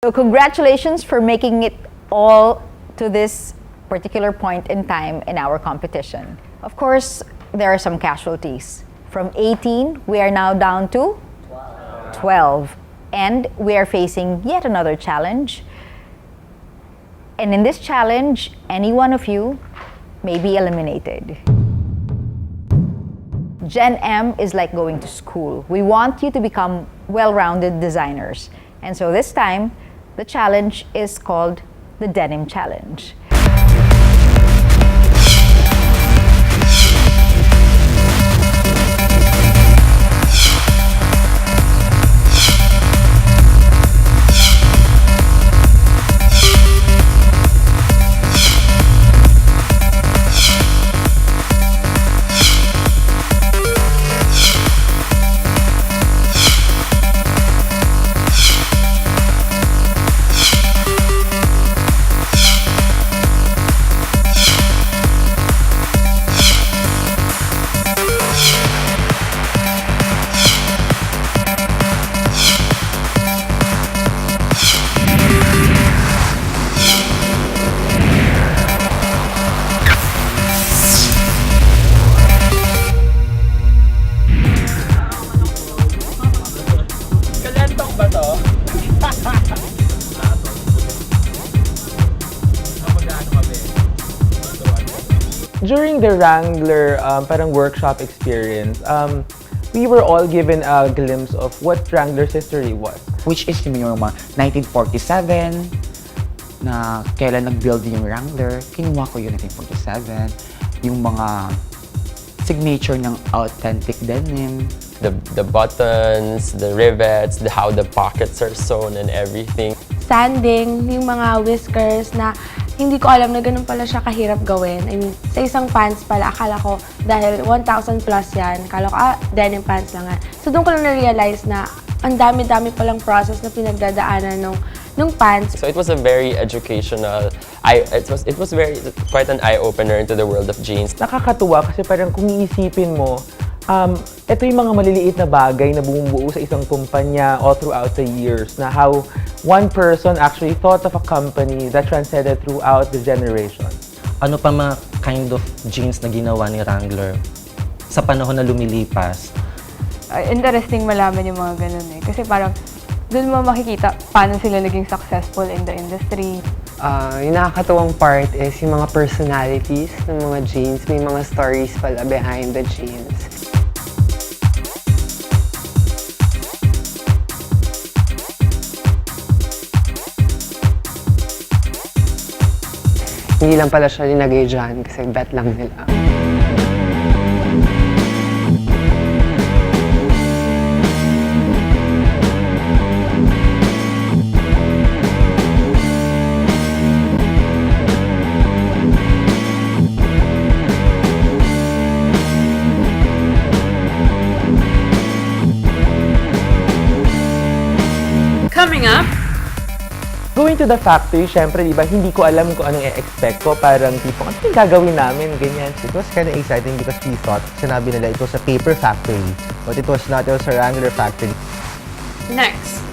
So congratulations for making it all to this particular point in time in our competition. Of course, there are some casualties. From 18, we are now down to 12. And we are facing yet another challenge. And in this challenge, any one of you may be eliminated. Gen M is like going to school. We want you to become well-rounded designers. And so this time, the challenge is called the Denim Challenge. During the Wrangler parang workshop experience, we were all given a glimpse of what Wrangler's history was. Which is yung mga 1947, na kailan nag-build yung Wrangler. Kinuha ko yung 1947. Yung mga signature ng authentic denim. The buttons, the rivets, how the pockets are sewn and everything. Sanding, yung mga whiskers na hindi ko alam na ganun pala siya kahirap gawin. I mean, sa isang pants pala, akala ko dahil 1,000 plus yan, akala ko, denim pants lang nga. So doon ko lang na-realize na ang dami-dami palang process na pinagdadaanan nung pants. So it was a very educational, it was very quite an eye-opener into the world of jeans. Nakakatuwa kasi parang kung iisipin mo, ito yung mga maliliit na bagay na bumubuo sa isang kumpanya all throughout the years na how one person actually thought of a company that transcended throughout the generations. Ano pa mga kind of jeans na ginawa ni Wrangler sa panahon na lumilipas? Interesting malaman yung mga ganun eh. Kasi parang doon mo makikita paano sila naging successful in the industry. Yung nakakatuwang part is yung mga personalities ng mga jeans. May mga stories pala behind the jeans. Hindi lang pala siya linagay dyan kasi bet lang nila. Coming up, Going to the factory, syempre, di ba, hindi ko alam kung anong i-expect ko. Parang tipong, ano yung gagawin namin, ganyan. It was kind of exciting because we thought, sinabi nila, it was a paper factory. But it was not, it was a Wrangler factory. next.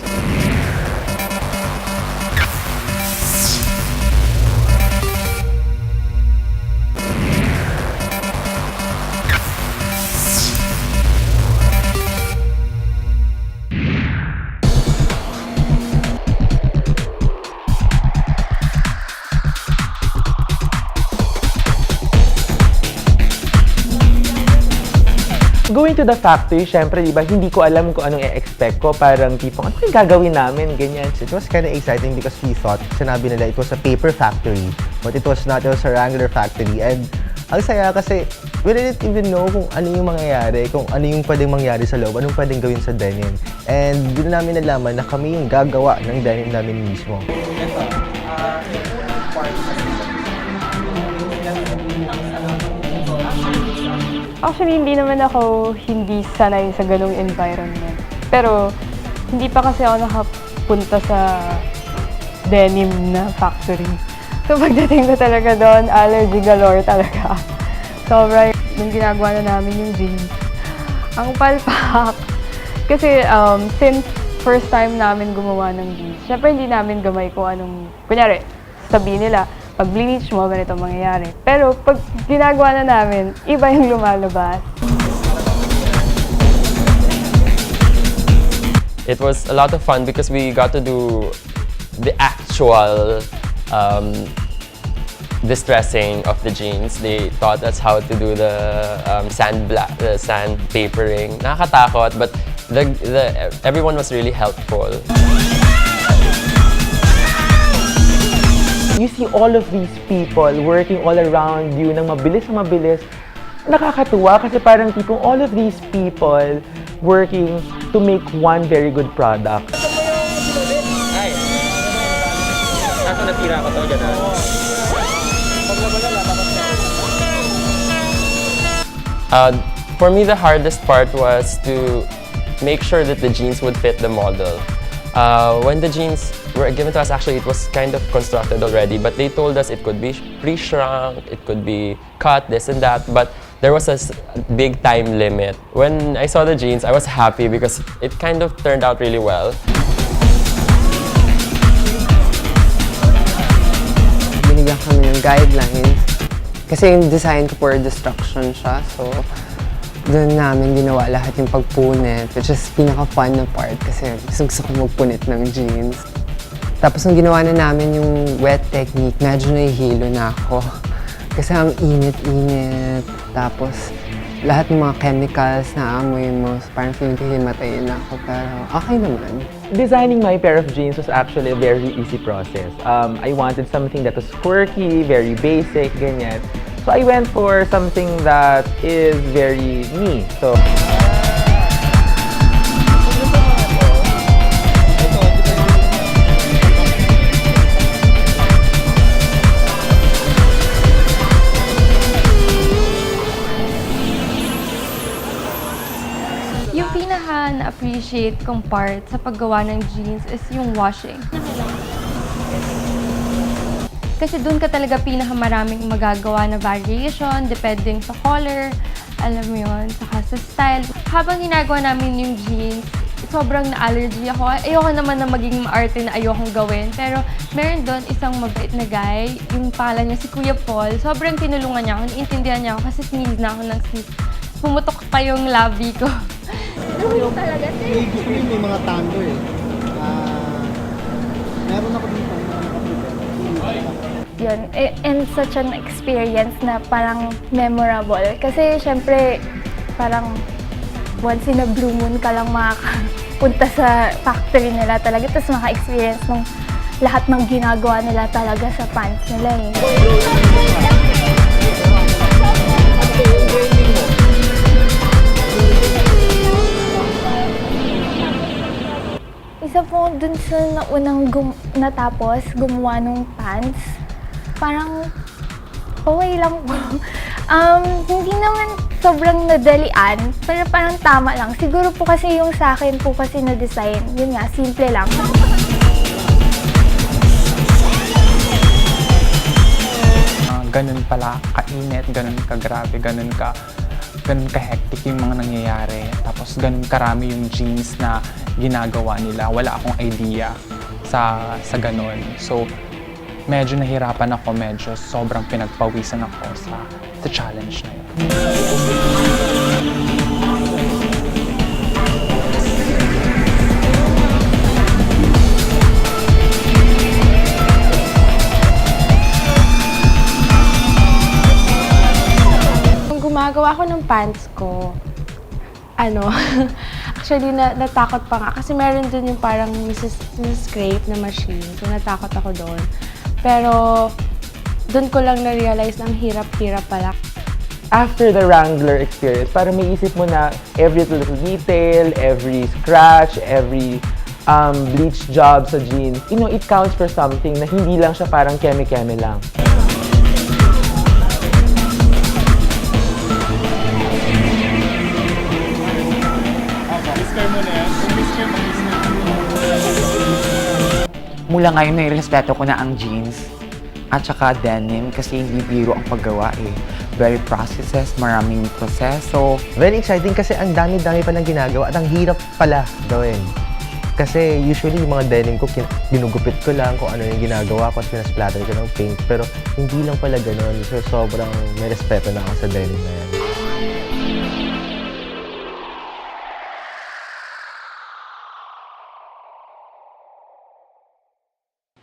Going to the factory, syempre, di ba, hindi ko alam kung anong i-expect ko. Parang tipong, ano yung gagawin namin, ganyan. It was kind of exciting because we thought, sinabi nila, it was a paper factory. But it was not, it was a Wrangler factory. And ang saya kasi, we didn't even know kung ano yung mangyayari, kung ano yung pwedeng mangyari sa loob, anong pwedeng gawin sa denim. And doon namin nalaman na kami yung gagawa ng denim namin mismo. Actually, hindi naman ako hindi sanay sa ganung environment. Pero, hindi pa kasi ako nakapunta sa denim na factory. So, pagdating ko talaga doon, allergy galore talaga. Sobra nung ginagawa na namin yung jeans. Ang palpak. Kasi, since first time namin gumawa ng jeans, syempre hindi namin gamay kung anong, kunyari, sabihin nila, pag bleach mo, ganito mangyayari. Pero pag ginagawa na namin, iba yung lumalabas. It was a lot of fun because we got to do the actual distressing of the jeans. They taught us how to do the sand papering. Nakakatakot, but everyone was really helpful. You see all of these people working all around you ng mabilis na mabilis. Nakakatuwa kasi parang tipong all of these people working to make one very good product. For me, the hardest part was to make sure that the jeans would fit the model. When the jeans were given to us, actually it was kind of constructed already, but they told us it could be pre-shrunk, it could be cut, this and that, but there was a big time limit. When I saw the jeans, I was happy because it kind of turned out really well. Binigyan kami ng guidelines. Kasi yung design ko for destruction siya. So, doon namin ginawa lahat yung pagpunit, which is pinaka-fun na part kasi gusto ko magpunit ng jeans. Tapos nung ginawa na namin yung wet technique, medyo nahihilo na ako. Kasi ang init-init. Tapos lahat ng mga chemicals na amoy mo, so parang feeling ko himatayin na ako, pero okay naman. Designing my pair of jeans was actually a very easy process. I wanted something that was quirky, very basic, ganyan. So I went for something that is very me. So Yung pinaka-na-appreciate kong part sa paggawa ng jeans is yung washing. Kasi doon ka talaga pinakamaraming magagawa na variation, depending sa color, alam mo yun, saka sa style. Habang ginagawa namin yung jeans, sobrang na-allergy ako. Ayoko naman na maging maarte na ayokong gawin. Pero meron doon isang mabait na guy, yung pangalan niya si Kuya Paul. Sobrang tinulungan niya ako, naiintindihan niya ako kasi sneeze na ako ng sneeze. Pumutok pa yung labi ko. Talaga, gusto mo may mga tango eh. Meron ako dito. Yun, and such an experience na parang memorable. Kasi syempre, parang once in a blue moon ka lang makakapunta sa factory nila talaga. Tapos maka-experience ng lahat ng ginagawa nila talaga sa pants nila eh. Isa po dun sa naunang natapos, gumawa ng pants. Parang okay lang po. Hindi naman sobrang nadalian, pero parang tama lang. Siguro po kasi yung sa akin po kasi na design, yun nga, simple lang. Ganun pala kainit, ganun kagrabe, ganun ka-hectic yung mga nangyayari. Tapos ganun karami yung jeans na ginagawa nila. Wala akong idea sa ganun. So, medyo nahirapan ako, medyo sobrang pinagpawisan ako sa challenge na yun. Kung gumagawa ako ng pants ko, actually natakot pa nga kasi meron dun yung parang scrape na machine. So natakot ako doon. Pero doon ko lang na-realize na ang hirap-hirap pala. after the Wrangler experience, parang may isip mo na every little detail, every scratch, every bleach job sa jeans, it counts for something na hindi lang siya parang keme-keme lang. Mula ngayon, may respeto ko na ang jeans at saka denim kasi hindi biro ang paggawa eh. Very processes, maraming proseso. Very exciting kasi ang dami-dami palang ginagawa at ang hirap pala gawin. Kasi usually yung mga denim ko, ginugupit ko lang kung ano yung ginagawa ko at pinasplatter ko ng paint. Pero hindi lang pala ganun. So sobrang may respeto na ako sa denim na yan.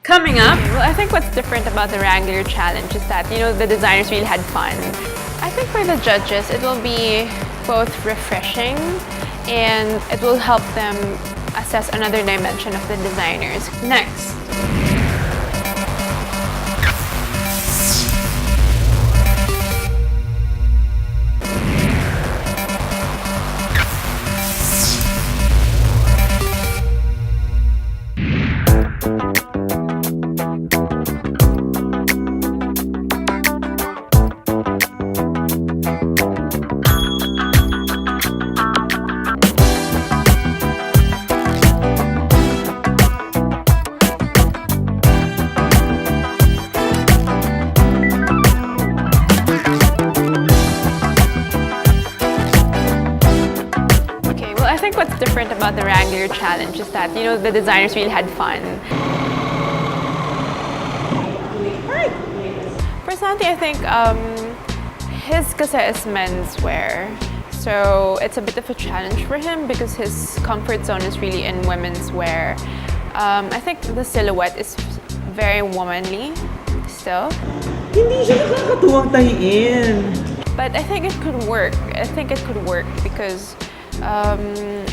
Coming up, well, I think what's different about the Wrangler Challenge is that, the designers really had fun. I think for the judges, it will be both refreshing and it will help them assess another dimension of the designers. Next. I think what's different about the Wrangler Challenge is that, the designers really had fun. Personally, I think his kasi is menswear. So it's a bit of a challenge for him because his comfort zone is really in women's wear. I think the silhouette is very womanly still. Hindi siya nakakatuwang tahiin. But I think it could work. I think it could work because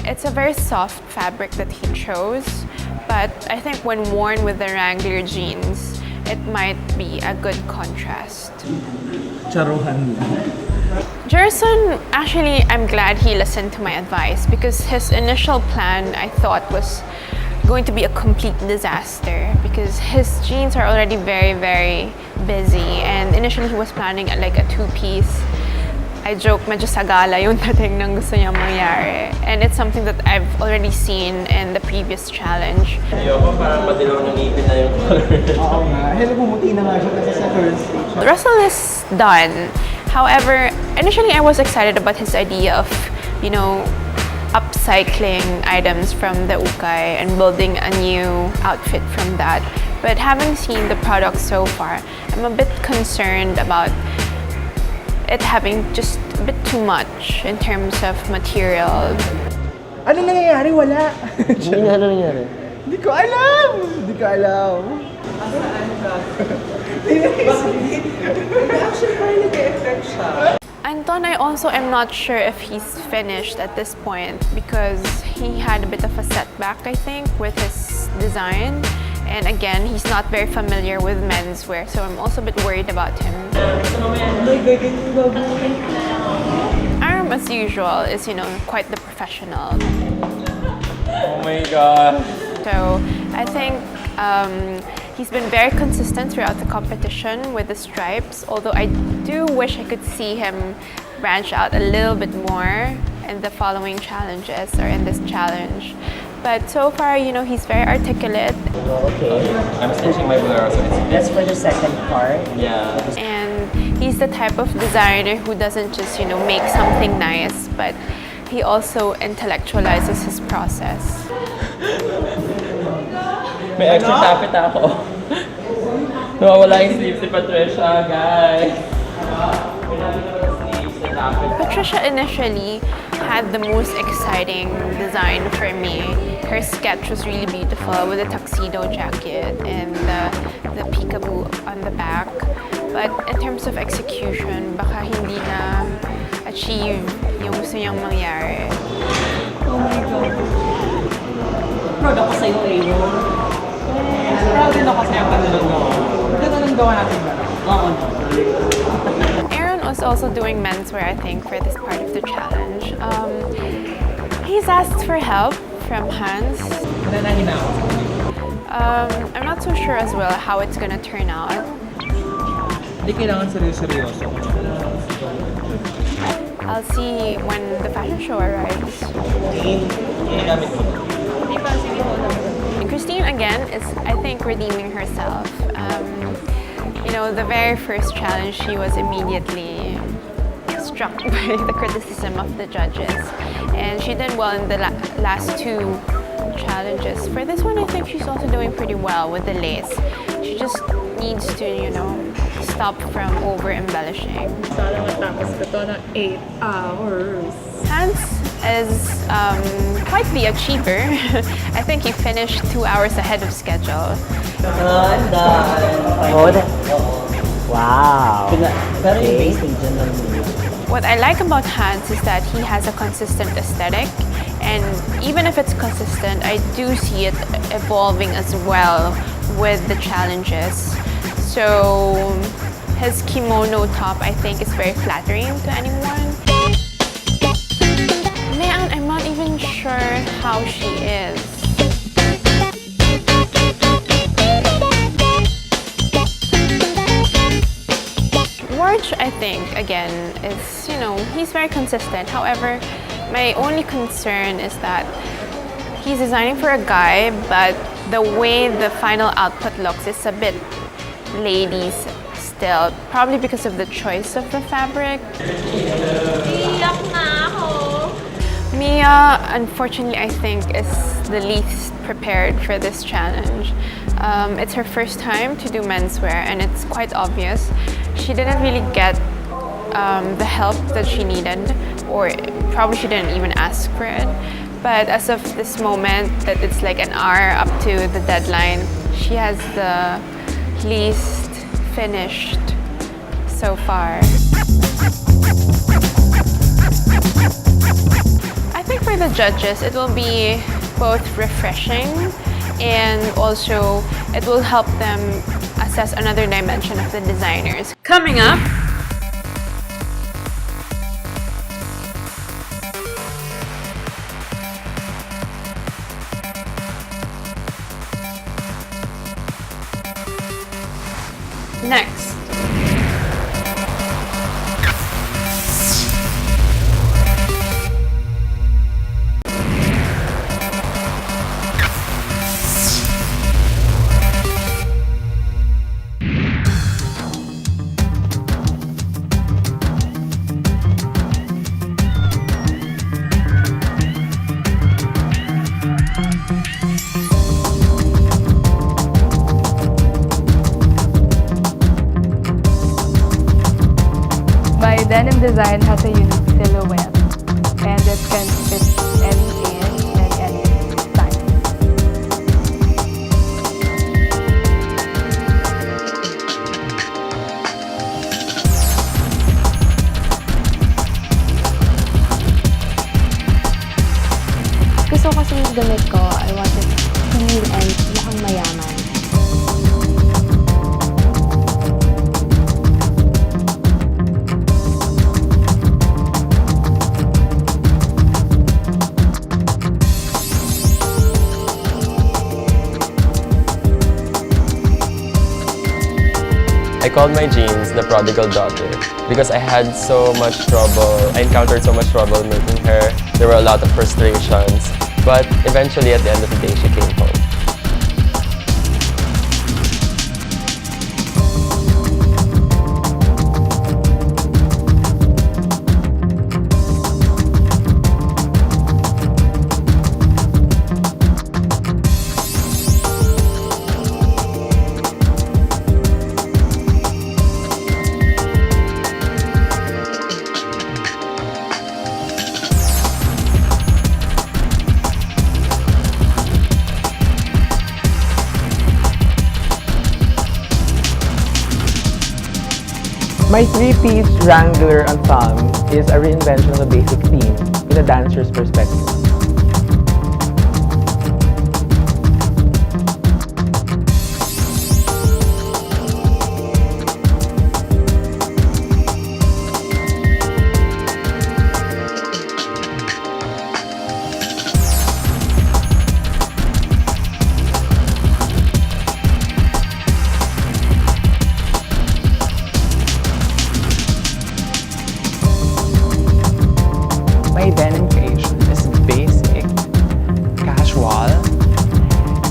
it's a very soft fabric that he chose, but I think when worn with the Wrangler jeans, it might be a good contrast. Charuhan lang. Jerson, actually, I'm glad he listened to my advice because his initial plan, I thought, was going to be a complete disaster because his jeans are already very, very busy, and initially he was planning like a two-piece. I joke, medyo sagala yung dating ng gusto niyang mangyari. And it's something that I've already seen in the previous challenge. Ayoko, parang madilaw ng ngipin na yung color. Oo nga. Hello, bumuti na nga siya kasi sa current stage. The Russell is done. However, initially I was excited about his idea of, upcycling items from the ukay and building a new outfit from that. But having seen the product so far, I'm a bit concerned about it having just a bit too much in terms of material. Ano nangyayari? Wala. Ano nangyari? Hindi ko alam. Hindi ko alam. Actually, parang nag-effect siya. Anton, I also am not sure if he's finished at this point because he had a bit of a setback, I think, with his design. And again, he's not very familiar with menswear, so I'm also a bit worried about him. Aram, as usual, is, quite the professional. Oh my God. So I think he's been very consistent throughout the competition with the stripes, although I do wish I could see him branch out a little bit more in the following challenges or in this challenge. But so far, he's very articulate. Okay. I'm stitching my bolero, so That's for the second part. yeah. And he's the type of designer who doesn't just, make something nice, but he also intellectualizes his process. May extra tapit ako. Nawawala yung sleeves ni Patricia, guys. Patricia initially had the most exciting design for me. Her sketch was really beautiful with the tuxedo jacket and the peekaboo on the back. But in terms of execution, baka hindi na achieve yung gusto niyang mangyari. Oh my God. Proud ako sa'yo, Ayo. Proud din ako sa'yo kanilog mo. Ganda nang gawa natin ba? Oo. Aaron was also doing menswear, I think, for this part of the challenge. He's asked for help from Hans. I'm not so sure as well how it's gonna turn out. Hindi kailangan seryoso. I'll see when the fashion show arrives. Christine again is, I think, redeeming herself. The very first challenge, she was immediately struck by the criticism of the judges, and she did well in the last two challenges. For this one, I think she's also doing pretty well with the lace. She just needs to, stop from over-embellishing. Sana matapos ko to ng 8 hours. Hans is quite the achiever. I think he finished 2 hours ahead of schedule. Wow. Pero yung basic dyan lang What I like about Hans is that he has a consistent aesthetic, and even if it's consistent, I do see it evolving as well with the challenges. So his kimono top, I think, is very flattering to anyone. Man, I'm not even sure how she is. Warch, I think, again, is, he's very consistent. However, my only concern is that he's designing for a guy, but the way the final output looks is a bit ladies still, probably because of the choice of the fabric. Mia, unfortunately, I think, is the least prepared for this challenge. It's her first time to do menswear, and it's quite obvious. She didn't really get the help that she needed, or probably she didn't even ask for it. But as of this moment, that it's like an hour up to the deadline, she has the least finished so far. I think for the judges, it will be both refreshing and also it will help them assess another dimension of the designers. Coming up, next. Denim design has a unique silhouette, and it can fit any age and any size. Gusto kasi yung damit ko, I want it clean and mukhang mayaman. I called my jeans the prodigal daughter because I had so much trouble. I encountered so much trouble making her. There were a lot of frustrations, but eventually at the end of the day, she came home. My three-piece Wrangler ensemble is a reinvention of a basic theme in a dancer's perspective. My denim creation is basic, casual,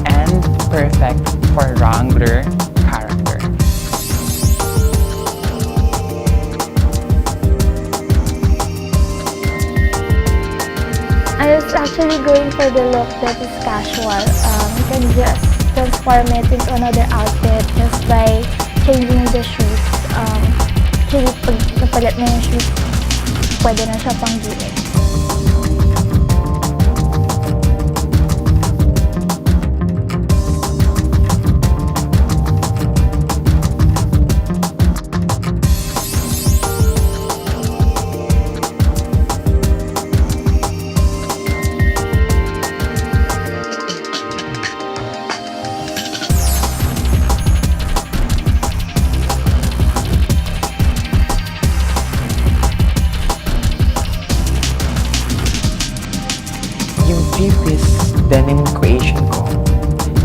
and perfect for Wrangler character. I was actually actually going for the look that is casual. You can just transform it into another outfit just by changing the shoes. Actually, pag napalit na yung shoes, pwede na siya pang gimmick. Yung three-piece denim creation ko,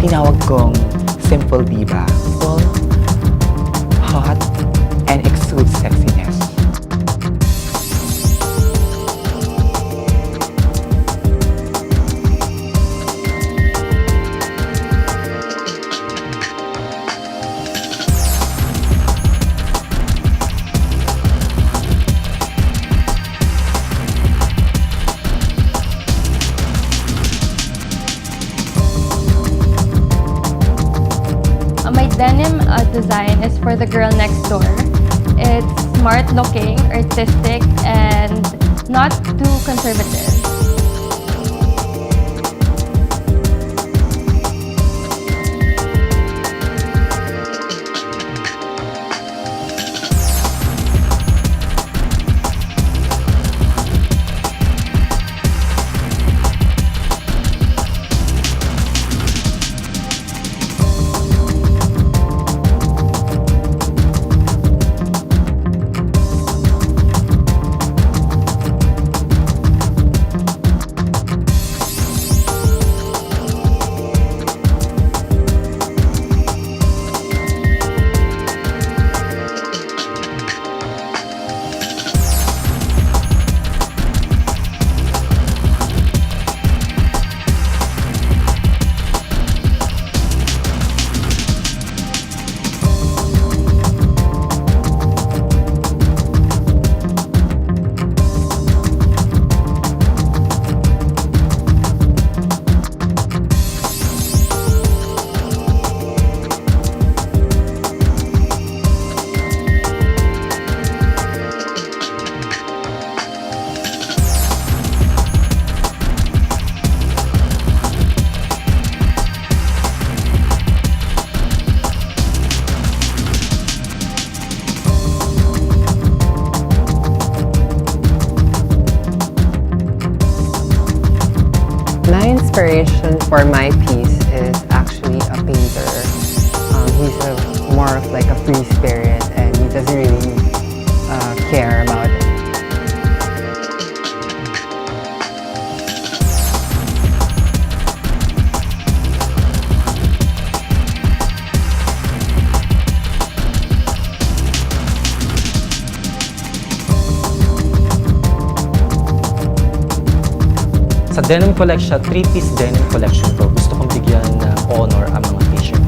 tinawag kong simple diva. Full, hot, and exudes sexiness. My denim design is for the girl next door. It's smart looking, artistic, and not too conservative. My inspiration for my piece is actually a painter. He's more of like a free spirit and he doesn't really care about it. Sa denim collection, three-piece denim collection ko, gusto kong bigyan ng honor ang mga t-shirt.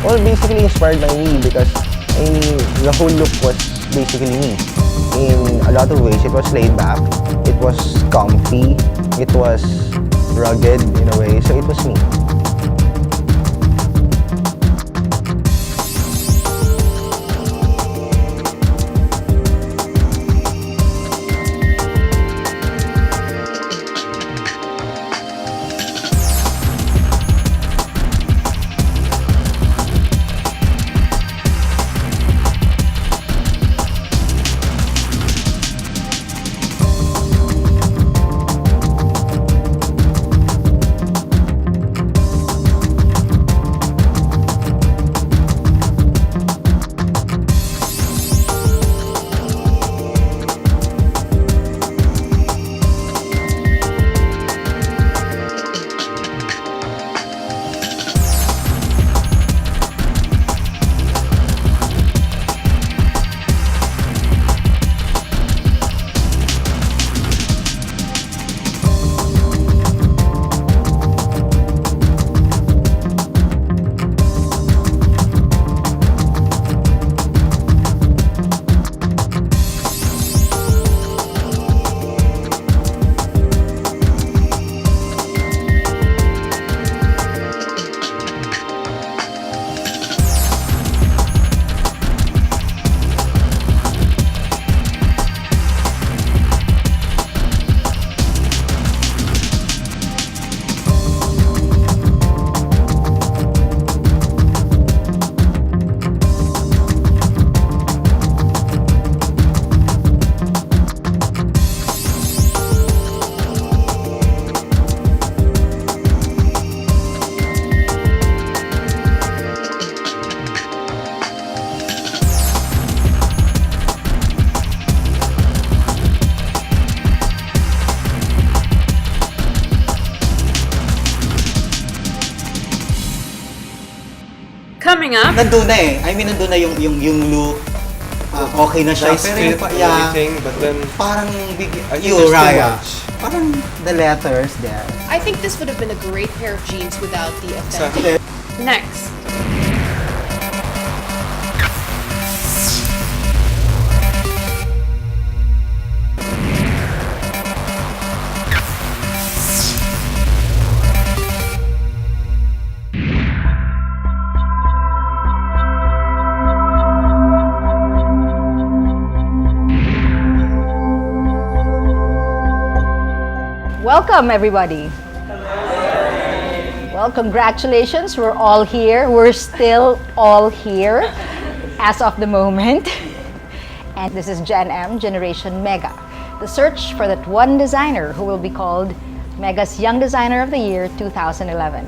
Well, basically inspired by me because I mean, the whole look was basically me. In a lot of ways, it was laid back, it was comfy, it was rugged in a way, so it was me. Coming up, Nandun na eh. I mean, nandun na yung look. Okay na siya. That's Pero fit yung and everything, but then parang I think there's too Raya. much. Parang the letters there. I think this would have been a great pair of jeans without the authentic. next. Welcome, everybody. Well, congratulations. We're all here. We're still all here as of the moment. And this is Gen M, Generation Mega, the search for that one designer who will be called Mega's Young Designer of the Year 2011.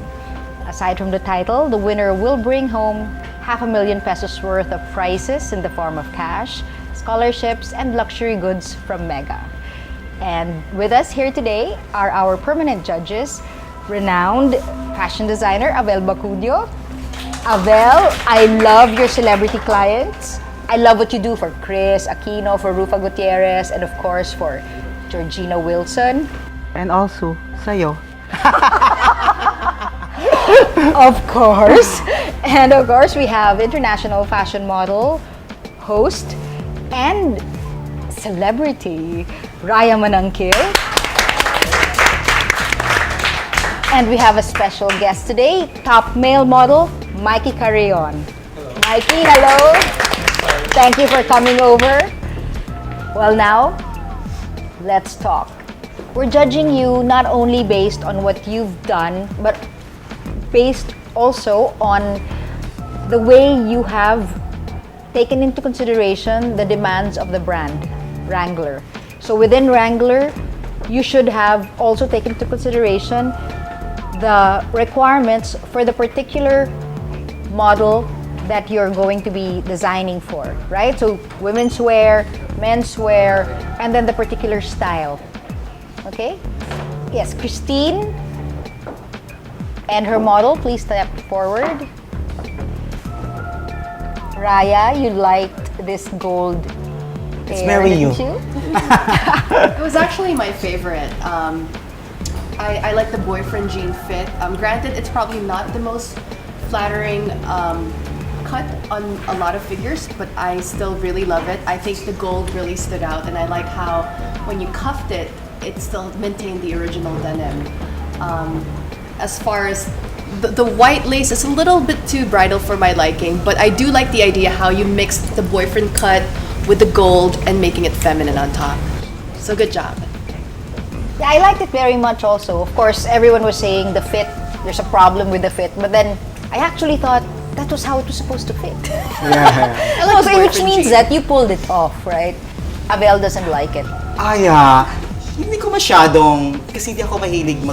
Aside from the title, the winner will bring home $500,000 pesos worth of prizes in the form of cash, scholarships, and luxury goods from Mega. And with us here today are our permanent judges, renowned fashion designer Abel Bacudio. Abel, I love your celebrity clients. I love what you do for Chris Aquino, for Rufa Gutierrez, and of course for Georgina Wilson. And also, sa'yo. Of course. And of course, we have international fashion model, host, and celebrity, Raya Manangkil. And we have a special guest today, top male model, Mikey Carrion. Mikey, hello. Thank you for coming over. Well, now, let's talk. We're judging you not only based on what you've done, but based also on the way you have taken into consideration the demands of the brand, Wrangler. So within Wrangler, you should have also taken into consideration the requirements for the particular model that you're going to be designing for, right? So women's wear, men's wear, and then the particular style. Okay? Yes, Christine and her model, please step forward. Raya, you liked this gold It's hair, very didn't you. you? It was actually my favorite. I like the boyfriend jean fit. Granted, it's probably not the most flattering cut on a lot of figures, but I still really love it. I think the gold really stood out, and I like how when you cuffed it, it still maintained the original denim. As far as the white lace is a little bit too bridal for my liking, but I do like the idea how you mixed the boyfriend cut with the gold and making it feminine on top. So good job. Yeah, I liked it very much also. Of course, everyone was saying the fit, there's a problem with the fit, but then I actually thought that was how it was supposed to fit. Yeah. No, so which means that you pulled it off, right? Abel doesn't like it. Hindi ko masyadong, kasi hindi ako mahilig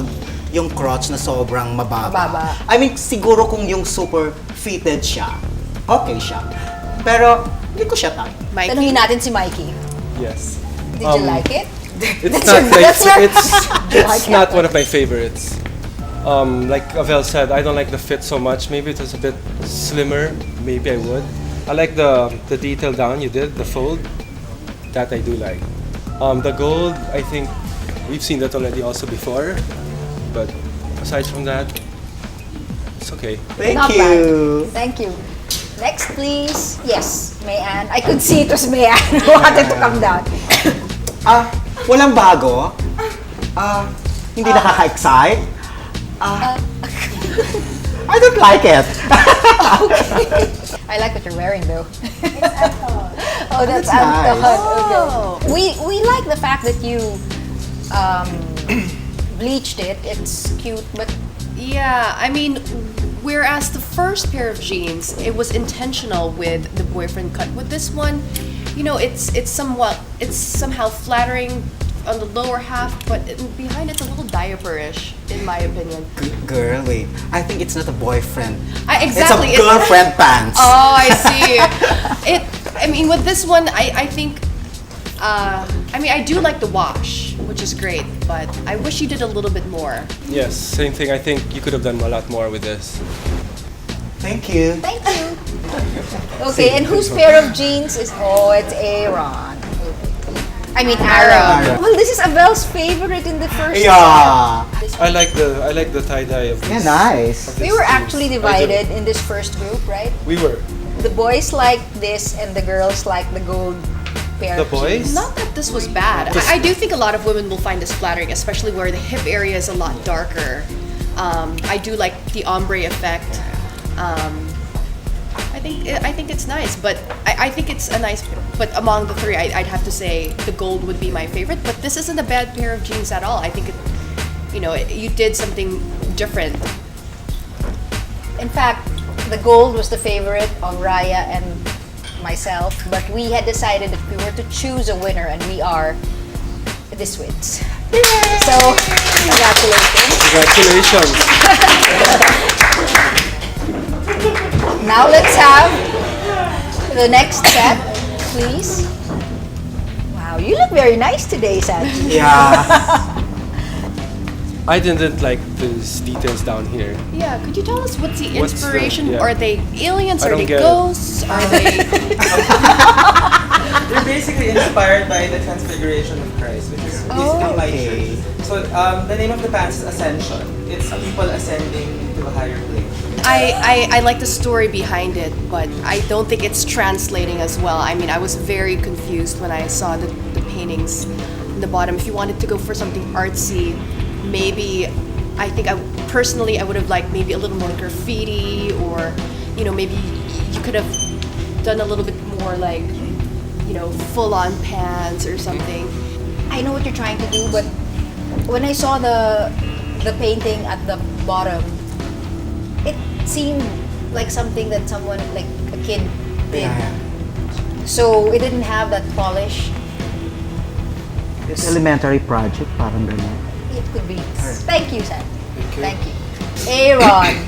yung crotch na sobrang mababa. I mean, siguro kung yung super fitted siya, okay siya. Pero, hindi ko siya type. Tanungin natin si Mikey. Yes. Did you like it? It's not one of my favorites. Like Avel said, I don't like the fit so much. Maybe it was a bit slimmer. Maybe I would. I like the detail down you did, the fold. That I do like. The gold, I think we've seen that already also before. But aside from that, it's okay. Not bad. Thank you. Next, please. Yes, Mayan. I could see it was Mayan who wanted to come down. Walang bago. Hindi nakaka-excite. I don't like it. Okay. I like what you're wearing though. Oh, that's nice. Okay. We like the fact that you bleached it. It's cute, but Yeah, I mean, whereas the first pair of jeans, it was intentional with the boyfriend cut. With this one, you know, it's somehow flattering on the lower half, but behind it's a little diaper-ish, in my opinion. Girl, wait. I think it's not a boyfriend. Exactly. It's a girlfriend pants. Oh, I see. I mean, with this one, I think, I mean, I do like the wash, which is great, but I wish you did a little bit more. Yes, same thing. I think you could have done a lot more with this. Thank you. Thank you. Okay, and whose pair of jeans is? Oh, it's Aaron. I mean Aaron. Well, this is Abel's favorite in the first set. I like the tie-dye of this. Nice. of We this were jeans. actually I do. divided in this first group, right? We were. The boys like this and the girls like the gold pair The of jeans. boys? Not that this was bad. I do think a lot of women will find this flattering, especially where the hip area is a lot darker. I do like the ombre effect. I think it's nice, but I think it's a nice. But among the three, I'd have to say the gold would be my favorite. But this isn't a bad pair of jeans at all. I think you did something different. In fact, the gold was the favorite of Raya and myself, but we had decided if we were to choose a winner, and we are the Swids. So, congratulations. Congratulations. Now let's have the next set, please. Wow, you look very nice today, Sanji. Yeah. I didn't like these details down here. Yeah, could you tell us what's the What's the- inspiration? yeah. Are they aliens? I Are don't they get it. ghosts? Are they? They're basically inspired by the Transfiguration of Christ, which is basically my church. So the name of the pants is Ascension. It's people ascending into a higher plane. I like the story behind it, but I don't think it's translating as well. I mean, I was very confused when I saw the paintings in the bottom. If you wanted to go for something artsy, maybe I think personally I would have liked maybe a little more graffiti, or maybe you could have done a little bit more like full-on pants or something. I know what you're trying to do, but when I saw the painting at the bottom, it seemed like something that someone, like a kid, did. So it didn't have that polish. It's elementary project, parang ganun. It could be. Thank you, Sam. Thank you. Aaron.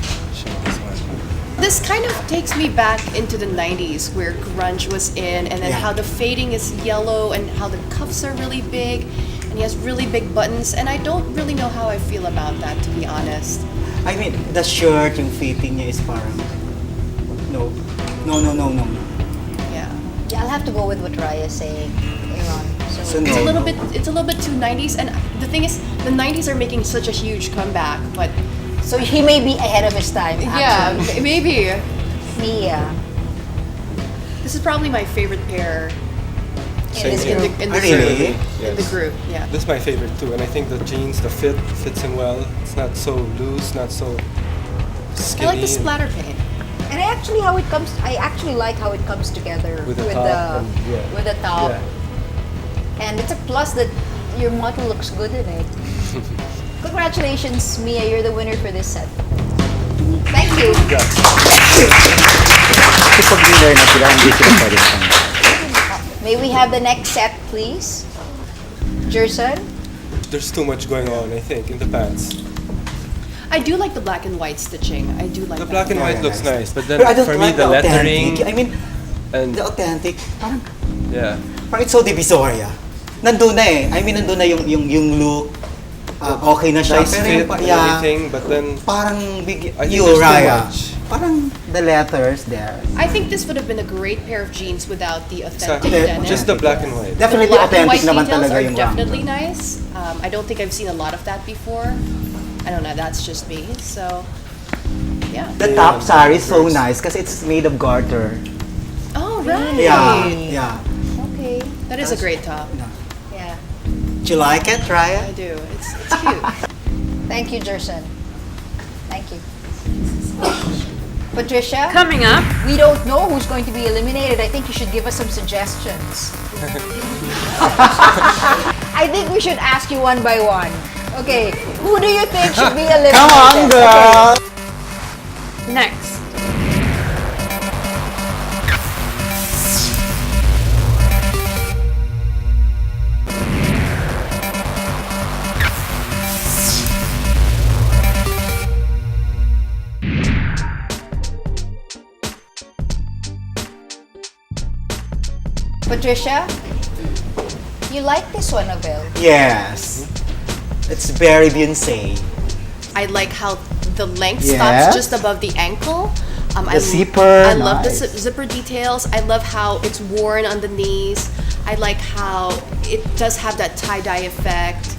This kind of takes me back into the 90s where grunge was in, and then how the fading is yellow and how the cuffs are really big and he has really big buttons, and I don't really know how I feel about that, to be honest. I mean, the shirt, yung fitting niya is parang no. Yeah. Yeah, I'll have to go with what Raya's saying, Aaron. So It's a little bit too 90s, and the thing is, the 90s are making such a huge comeback, but so he may be ahead of his time. yeah, Actually. maybe. Mia. This is probably my favorite pair Same in here. the Really? group. In the group, yeah. This is my favorite too, and I think the jeans, the fit fits him well. It's not so loose, not so skinny. I like the splatter paint. And I actually like how it comes together With the top and- yeah. with the top. Yeah. And it's a plus that your model looks good in it. Congratulations, Mia, you're the winner for this set. Thank you. Pag winner na sila, hindi sila pwede. May we have the next set, please? Jerson? There's too much going on, I think, in the pants. I do like the black and white stitching. I do like The that. black and white looks nice, but then But I don't for me like the the lettering authentic. I mean, and the authentic, parang yeah. it's so divisoria. Nandun na eh. I mean, nandun na yung look. Okay na siya. Nice Pero fit yung and everything, but then parang I think there's too Raya. much. Parang the letters there. I think this would have been a great pair of jeans without the authentic Exactly. denim. Just the black and white. Definitely the black and authentic white naman details talaga are yung definitely nice. I don't think I've seen a lot of that before. I don't know, that's just me. So, yeah. The top saree is so nice because it's made of garter. Oh, right. Yeah. Okay. That is a great top. Yeah. Do you like it, Raya? I do. It's cute. Thank you, Jerson. Thank you. Patricia? Coming up. We don't know who's going to be eliminated. I think you should give us some suggestions. I think we should ask you one by one. Okay, who do you think should be eliminated? Come on, girl! Okay. Next. Patricia, you like this one, Abel? Yes. It's very Beyonce. I like how the length Yes. stops just above the ankle. The zipper, I love the nice. zipper details. I love how it's worn on the knees. I like how it does have that tie-dye effect.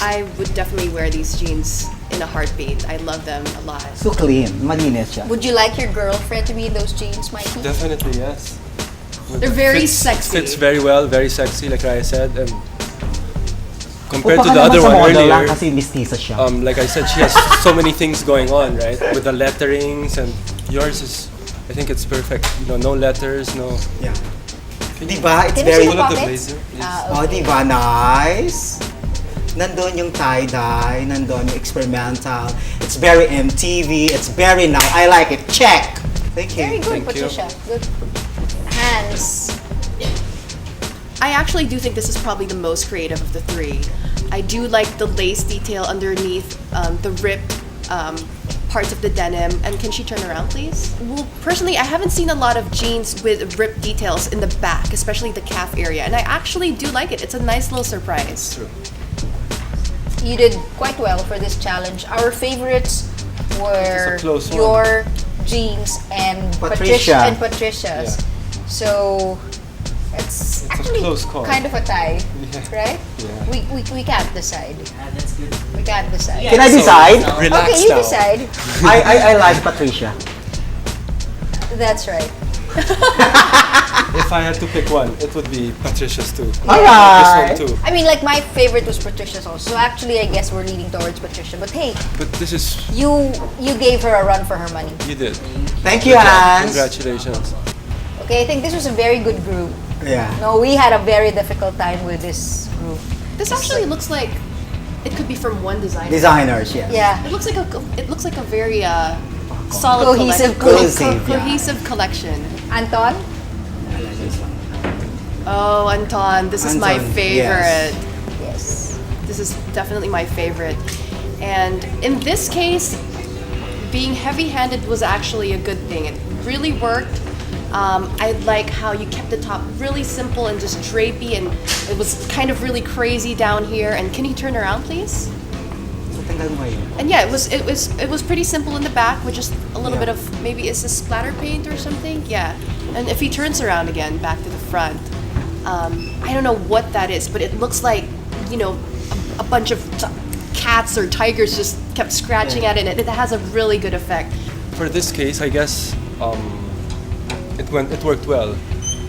I would definitely wear these jeans in a heartbeat. I love them a lot. So clean, malinis siya. Would you like your girlfriend to be in those jeans, Mikey? Definitely, yes. They're very Fits- sexy. Fits very well, very sexy, like Raya said, and compared Upa to ka the naman other sa one model lang earlier, kasi mestiza siya. like I said, she has so many things going on, right? With the letterings, and yours is, I think it's perfect. You know, no letters, no. Yeah. Diba? It's Can you very... see the Pull up the pockets? blazer, please. Ah, Oh, diba? Nice. Nandun yung tie-dye, nandun yung experimental. It's very MTV, it's very now. I like it. Check! Thank you. Very good, Thank you. Patricia. Good. Hands. I actually do think this is probably the most creative of the three. I do like the lace detail underneath the ripped parts of the denim. And can she turn around, please? Well, personally, I haven't seen a lot of jeans with ripped details in the back, especially the calf area. And I actually do like it. It's a nice little surprise. True. You did quite well for this challenge. Our favorites were It's a close one. your jeans and Patricia. and Patricia's. So it's a actually close call. kind of a tie, Yeah. right? Yeah. We can't decide. We can't decide. Can I decide? Relax Okay, you now. decide. I like Patricia. That's right. If I had to pick one, it would be Patricia's too. Alright. This one too. I mean, like my favorite was Patricia's also. So actually, I guess we're leaning towards Patricia. But hey, But this is, you gave her a run for her money. you did. Thank you, Good job. Hans. Congratulations. Okay, I think this was a very good group. Yeah. No, we had a very difficult time with this group. This actually looks like it could be from one designer. Designers, yes. Yeah. It looks like a very solid Cohesive collection. collection. Cohesive collection. Anton? Oh, Anton, this is my Anton, favorite. Yes. This is definitely my favorite. And in this case, being heavy-handed was actually a good thing. It really worked. I like how you kept the top really simple and just drapey, and it was kind of really crazy down here. And can you turn around, please? So, tingnan mo yun. And yeah, it was pretty simple in the back with just a little Yeah. bit of, maybe is this splatter paint or something? Yeah. And if he turns around again back to the front, I don't know what that is, but it looks like, you know, a bunch of cats or tigers just kept scratching at it. It has a really good effect. For this case, I guess it worked well.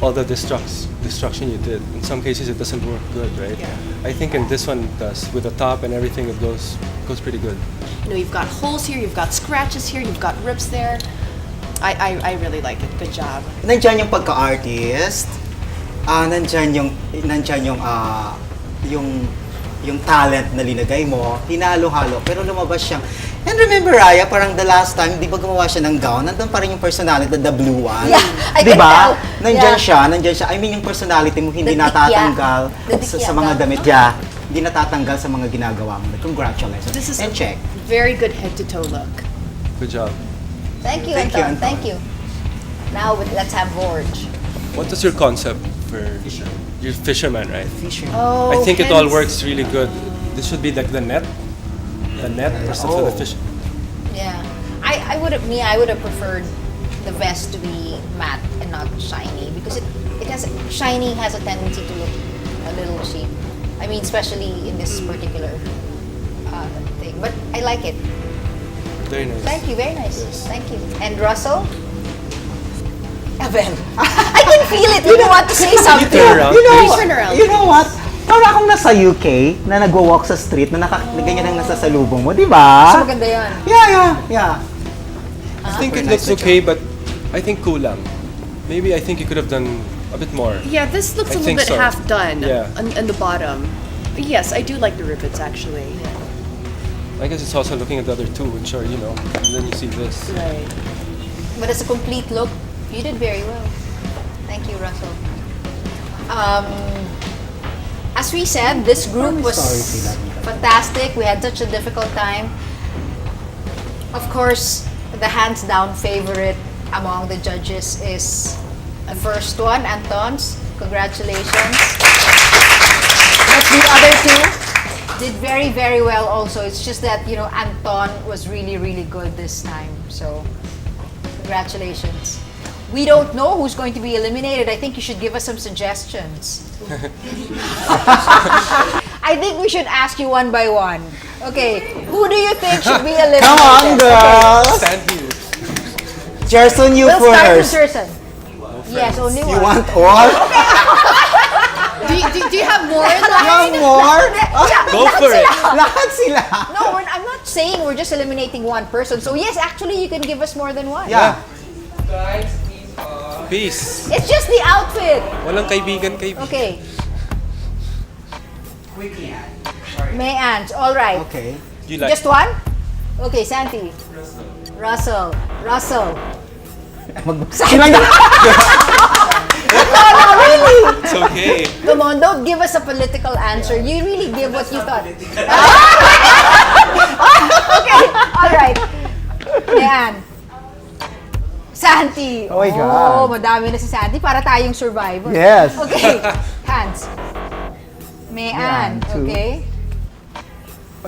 All the destruction you did. In some cases, it doesn't work good, right? Yeah. I think in this one it does. With the top and everything, it goes pretty good. You know, you've got holes here, you've got scratches here, you've got rips there. I really like it. Good job. Nandyan yung pagka-artist. Nandyan yung talent na linagay mo, hinalo-halo, pero lumabas siyang. And remember, Raya, parang the last time, di ba gumawa siya ng gown, nandun pa rin yung personality, the blue one. Yeah, I Di can ba? tell. Nandyan Yeah. siya. I mean, yung personality mo hindi The natatanggal dikya. The sa dikya mga gown. damit niya. Hindi natatanggal sa mga ginagawa mo. Congratulations. This is And a check. very good head-to-toe look. Good job. Thank you, Thank you, Anton. Anton. Thank you. Now, let's have Vorge. What is your concept for your fisherman, right? Fisher. Oh, I think it all hence- works really good. This should be like the net or stuff for the Oh. fish. Yeah. I would have preferred the vest to be matte and not shiny because shiny has a tendency to look a little cheap. I mean, especially in this particular thing. But I like it. Very nice. Thank you, very nice. Yes. Thank you. And Russell? Evan. I can feel it. You want to say something. turn around, You know, please? Turn around, you know what? Para akong nasa UK na nagwo-walk sa street na ganyan ang nasasalubong mo, di ba? Mas maganda yan. Yeah. I think it looks okay, but I think kulang. Maybe I think you could have done a bit more. Yeah, this looks I a little think bit so. half done Yeah. on the bottom. But yes, I do like the rivets actually. I guess it's also looking at the other two, which are, and then you see this. Right. But as a complete look, you did very well. Thank you, Russell. As we said, this group was fantastic. We had such a difficult time. Of course, the hands down favorite among the judges is the first one, Anton's. Congratulations. But the other two did very, very well also. It's just that, Anton was really, really good this time. So Congratulations. We don't know who's going to be eliminated. I think you should give us some suggestions. I think we should ask you one by one. Okay, who do you think should be eliminated? Come on, girls! Stand here. Jerson, you We'll start with first. Jerson. Yes, only one. You want all? Do you have more? You want more? Go for it. Lahat sila. No, I'm not saying we're just eliminating one person. So yes, actually, you can give us more than one. Yeah. Peace. It's just the outfit. Walang kaibigan. Okay. May Ange, all right. Okay. You like Just one? Okay, Santi. Russell. Sila na. No, really. It's okay. Come on, don't give us a political answer. You really give what you thought. Okay, all right. Yan. Santi. Oh my God. Oh, madami na si Santi. Para tayong survivor. Yes. Okay, Hans. Mayan. two. Okay.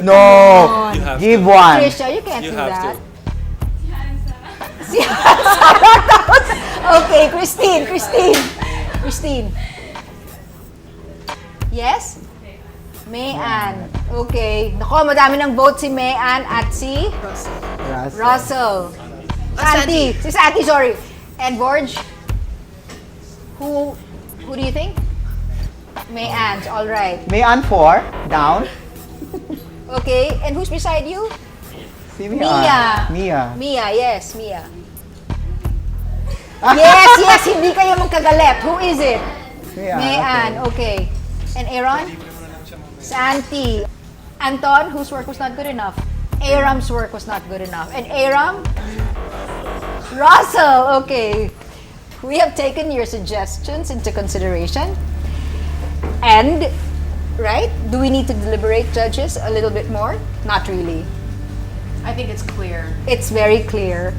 No. You have Give to. one. Trisha, you can't You do have that. to. Si Hansa. Okay, Christine. Yes? Mayan. Okay. Nako, madami ng vote si Mayan at si Russell. Santi. Si Santi, sorry. And Borge? Who do you think? Mayan. All right. Mayan 4. Down. Okay. And who's beside you? Si Mia. Mia. Yes, Mia. Yes, hindi kayo magkagalit. Who is it? Mayan, okay. And Aaron? Santi. Anton, whose work was not good enough? Aram's work was not good enough. And Aram? Russell, okay. We have taken your suggestions into consideration. And, right? Do we need to deliberate, judges, a little bit more? Not really. I think it's clear. It's very clear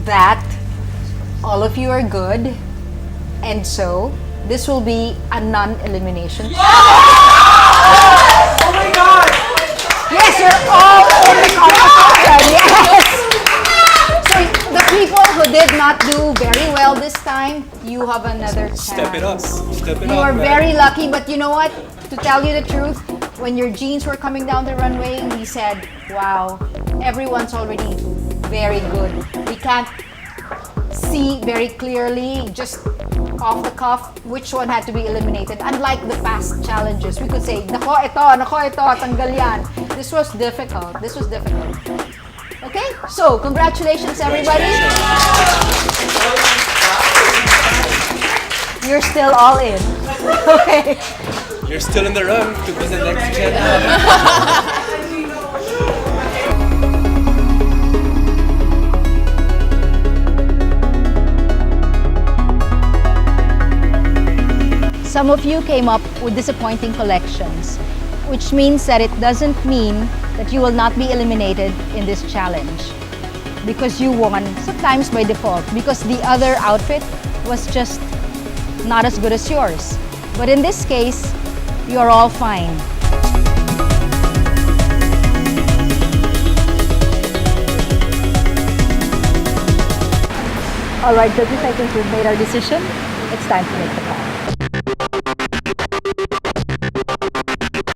that all of you are good, and so this will be a non-elimination. Oh my God! Yes, you're all in the competition. Yes. So the people who did not do very well this time, you have another chance. Step it up. You are very lucky, but you know what? To tell you the truth, when your jeans were coming down the runway, we said, wow, everyone's already very good. We can't see very clearly, just off the cuff, which one had to be eliminated. Unlike the past challenges, we could say, nako ito, tanggal yan. This was difficult. Okay? So, congratulations everybody. You're still all in. Okay. You're still in the run to be the next gen. Some of you came up with disappointing collections, which means that it doesn't mean that you will not be eliminated in this challenge. Because you won, sometimes by default, because the other outfit was just not as good as yours. But in this case, you are all fine. All right, judges, I think we've made our decision. It's time to make the call.